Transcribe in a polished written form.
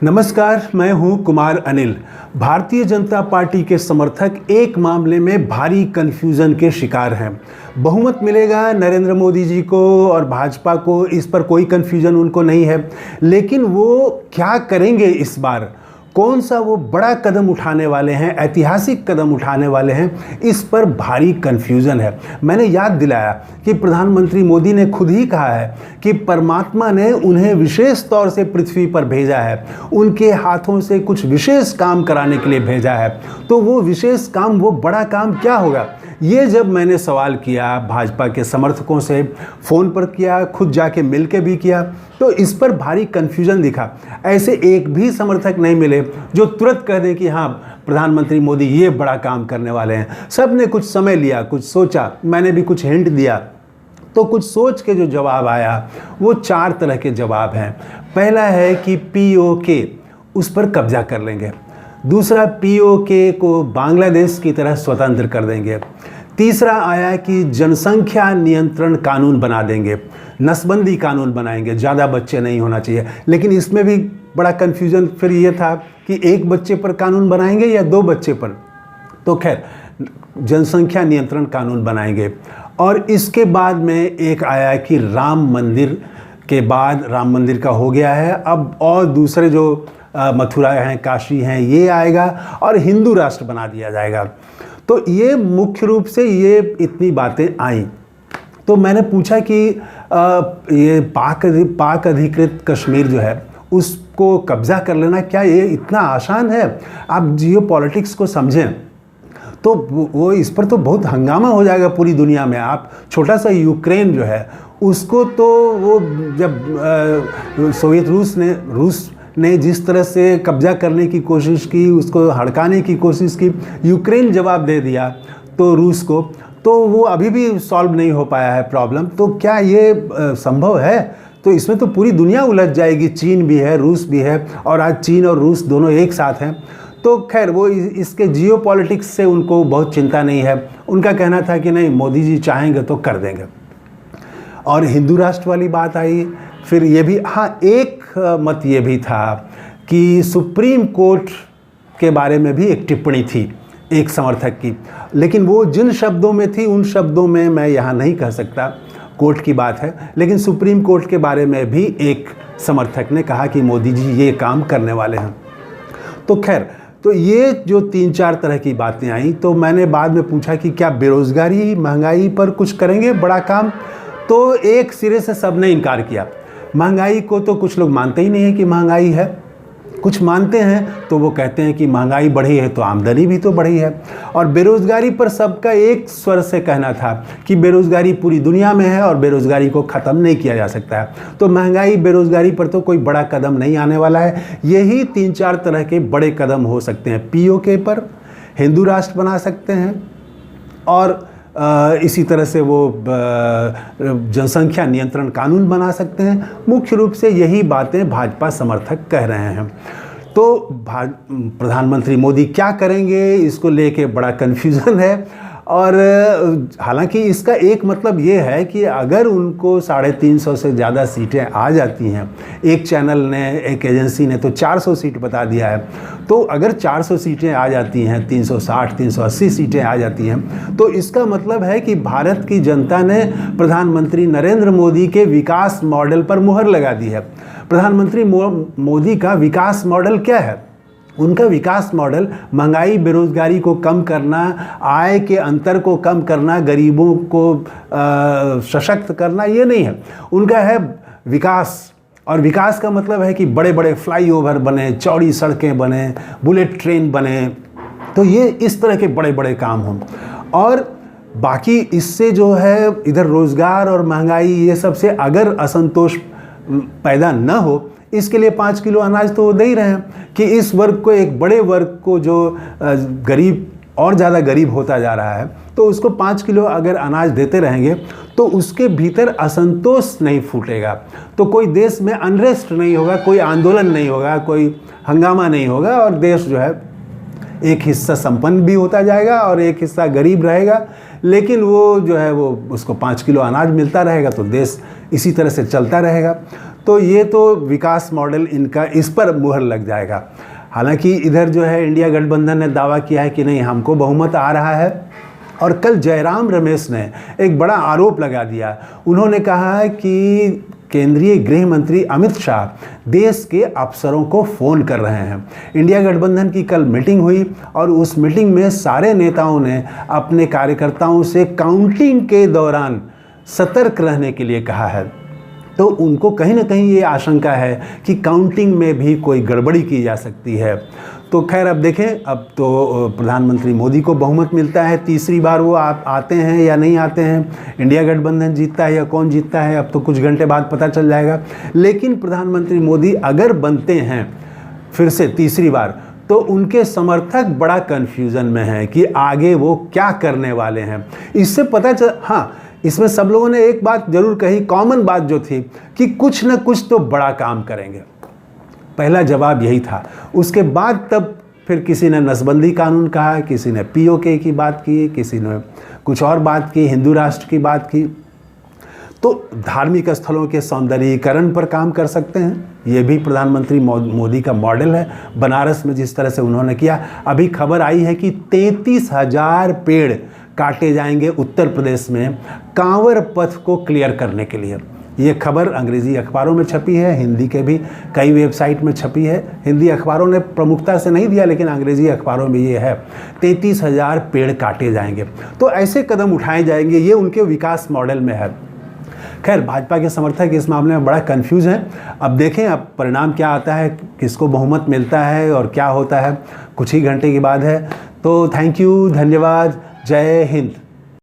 नमस्कार, मैं हूं कुमार अनिल। भारतीय जनता पार्टी के समर्थक एक मामले में भारी कंफ्यूजन के शिकार हैं। बहुमत मिलेगा नरेंद्र मोदी जी को और भाजपा को, इस पर कोई कंफ्यूजन उनको नहीं है। लेकिन वो क्या करेंगे इस बार, कौन सा वो बड़ा कदम उठाने वाले हैं, ऐतिहासिक कदम उठाने वाले हैं, इस पर भारी कंफ्यूजन है। मैंने याद दिलाया कि प्रधानमंत्री मोदी ने खुद ही कहा है कि परमात्मा ने उन्हें विशेष तौर से पृथ्वी पर भेजा है, उनके हाथों से कुछ विशेष काम कराने के लिए भेजा है। तो वो विशेष काम, वो बड़ा काम क्या होगा? ये जब मैंने सवाल किया भाजपा के समर्थकों से, फ़ोन पर किया, खुद जाके मिल के भी किया, तो इस पर भारी कन्फ्यूजन दिखा। ऐसे एक भी समर्थक नहीं मिले जो तुरंत कह दें कि हाँ, प्रधानमंत्री मोदी ये बड़ा काम करने वाले हैं। सब ने कुछ समय लिया, कुछ सोचा, मैंने भी कुछ हिंट दिया। तो कुछ सोच के जो जवाब आया वो 4 तरह के जवाब हैं। पहला है कि पीओके उस पर कब्जा कर लेंगे। दूसरा, पीओके को बांग्लादेश की तरह स्वतंत्र कर देंगे। तीसरा आया कि जनसंख्या नियंत्रण कानून बना देंगे, नसबंदी कानून बनाएंगे, ज़्यादा बच्चे नहीं होना चाहिए। लेकिन इसमें भी बड़ा कन्फ्यूजन फिर ये था कि 1 बच्चे पर कानून बनाएंगे या 2 बच्चे पर। तो खैर, जनसंख्या नियंत्रण कानून बनाएंगे। और इसके बाद में एक आया कि राम मंदिर के बाद, राम मंदिर का हो गया है, अब और दूसरे जो मथुरा हैं, काशी हैं, ये आएगा और हिंदू राष्ट्र बना दिया जाएगा। तो ये मुख्य रूप से ये इतनी बातें आईं। तो मैंने पूछा कि ये पाक अधिकृत कश्मीर जो है उसको कब्जा कर लेना, क्या ये इतना आसान है? आप जियो पॉलिटिक्स को समझें तो वो इस पर तो बहुत हंगामा हो जाएगा पूरी दुनिया में। आप छोटा सा यूक्रेन जो है उसको, तो वो जब सोवियत रूस ने जिस तरह से कब्जा करने की कोशिश की, उसको हड़काने की कोशिश की, यूक्रेन जवाब दे दिया तो रूस को, तो वो अभी भी सॉल्व नहीं हो पाया है प्रॉब्लम। तो क्या ये संभव है? तो इसमें तो पूरी दुनिया उलझ जाएगी। चीन भी है, रूस भी है, और आज चीन और रूस दोनों एक साथ हैं। तो खैर, वो इसके जियो पॉलिटिक्स से उनको बहुत चिंता नहीं है। उनका कहना था कि नहीं, मोदी जी चाहेंगे तो कर देंगे। और हिंदू राष्ट्र वाली बात आई। फिर ये भी, हाँ, एक मत ये भी था कि सुप्रीम कोर्ट के बारे में भी एक टिप्पणी थी एक समर्थक की, लेकिन वो जिन शब्दों में थी उन शब्दों में मैं यहाँ नहीं कह सकता, कोर्ट की बात है। लेकिन सुप्रीम कोर्ट के बारे में भी एक समर्थक ने कहा कि मोदी जी ये काम करने वाले हैं। तो खैर, तो ये जो 3-4 तरह की बातें आई, तो मैंने बाद में पूछा कि क्या बेरोज़गारी, महंगाई पर कुछ करेंगे बड़ा काम? तो एक सिरे से सब ने इनकार किया। महंगाई को तो कुछ लोग मानते ही नहीं है कि महंगाई है, कुछ मानते हैं तो वो कहते हैं कि महंगाई बढ़ी है तो आमदनी भी तो बढ़ी है। और बेरोज़गारी पर सबका एक स्वर से कहना था कि बेरोज़गारी पूरी दुनिया में है और बेरोज़गारी को ख़त्म नहीं किया जा सकता है। तो महंगाई, बेरोज़गारी पर तो कोई बड़ा कदम नहीं आने वाला है। यही 3-4 तरह के बड़े कदम हो सकते हैं। पीओके पर हिंदू राष्ट्र बना सकते हैं, और इसी तरह से वो जनसंख्या नियंत्रण कानून बना सकते हैं। मुख्य रूप से यही बातें भाजपा समर्थक कह रहे हैं। तो प्रधानमंत्री मोदी क्या करेंगे, इसको लेके बड़ा कन्फ्यूज़न है। और हालांकि इसका एक मतलब ये है कि अगर उनको 350 से ज़्यादा सीटें आ जाती हैं, एक चैनल ने, एक एजेंसी ने तो 400 सीट बता दिया है, तो अगर 400 सीटें आ जाती हैं, 360, 380 सीटें आ जाती हैं, तो इसका मतलब है कि भारत की जनता ने प्रधानमंत्री नरेंद्र मोदी के विकास मॉडल पर मुहर लगा दी है। प्रधानमंत्री मोदी का विकास मॉडल क्या है? उनका विकास मॉडल महंगाई, बेरोज़गारी को कम करना, आय के अंतर को कम करना, गरीबों को सशक्त करना, ये नहीं है। उनका है विकास। और विकास का मतलब है कि बड़े बड़े फ्लाईओवर बने, चौड़ी सड़कें बने, बुलेट ट्रेन बने, तो ये इस तरह के बड़े बड़े काम हों। और बाकी इससे जो है, इधर रोज़गार और महंगाई, ये सबसे अगर असंतोष पैदा न हो, इसके लिए 5 किलो अनाज तो वो दे ही रहे हैं कि इस वर्ग को, एक बड़े वर्ग को जो गरीब और ज़्यादा गरीब होता जा रहा है, तो उसको 5 किलो अगर अनाज देते रहेंगे तो उसके भीतर असंतोष नहीं फूटेगा, तो कोई देश में अनरेस्ट नहीं होगा, कोई आंदोलन नहीं होगा, कोई हंगामा नहीं होगा, और देश जो है एक हिस्सा संपन्न भी होता जाएगा और एक हिस्सा गरीब रहेगा। लेकिन वो जो है वो, उसको 5 किलो अनाज मिलता रहेगा तो देश इसी तरह से चलता रहेगा। तो ये तो विकास मॉडल इनका इस पर मुहर लग जाएगा। हालांकि इधर जो है इंडिया गठबंधन ने दावा किया है कि नहीं, हमको बहुमत आ रहा है। और कल जयराम रमेश ने एक बड़ा आरोप लगा दिया। उन्होंने कहा है कि केंद्रीय गृह मंत्री अमित शाह देश के अफसरों को फ़ोन कर रहे हैं। इंडिया गठबंधन की कल मीटिंग हुई और उस मीटिंग में सारे नेताओं ने अपने कार्यकर्ताओं से काउंटिंग के दौरान सतर्क रहने के लिए कहा है। तो उनको कहीं ना कहीं ये आशंका है कि काउंटिंग में भी कोई गड़बड़ी की जा सकती है। तो खैर अब देखें, अब तो प्रधानमंत्री मोदी को बहुमत मिलता है, तीसरी बार वो आते हैं या नहीं आते हैं, इंडिया गठबंधन जीतता है या कौन जीतता है, अब तो कुछ घंटे बाद पता चल जाएगा। लेकिन प्रधानमंत्री मोदी अगर बनते हैं फिर से तीसरी बार, तो उनके समर्थक बड़ा कन्फ्यूज़न में हैं कि आगे वो क्या करने वाले हैं। इससे पता चल, हाँ, इसमें सब लोगों ने एक बात जरूर कही, कॉमन बात जो थी कि कुछ न कुछ तो बड़ा काम करेंगे। पहला जवाब यही था। उसके बाद तब फिर किसी ने नसबंदी कानून कहा, किसी ने पीओके की बात की, किसी ने कुछ और बात की, हिंदू राष्ट्र की बात की। तो धार्मिक स्थलों के सौंदर्यीकरण पर काम कर सकते हैं, ये भी प्रधानमंत्री मोदी का मॉडल है। बनारस में जिस तरह से उन्होंने किया, अभी खबर आई है कि 33,000 पेड़ काटे जाएंगे उत्तर प्रदेश में कांवर पथ को क्लियर करने के लिए। ये खबर अंग्रेज़ी अखबारों में छपी है, हिंदी के भी कई वेबसाइट में छपी है। हिंदी अखबारों ने प्रमुखता से नहीं दिया, लेकिन अंग्रेज़ी अखबारों में ये है, 33,000 पेड़ काटे जाएंगे। तो ऐसे कदम उठाए जाएंगे, ये उनके विकास मॉडल में है। खैर, भाजपा के समर्थक इस मामले में बड़ा कंफ्यूज हैं। अब देखें अब परिणाम क्या आता है, किसको बहुमत मिलता है और क्या होता है, कुछ ही घंटे की बाद है। तो थैंक यू, धन्यवाद, जय हिंद।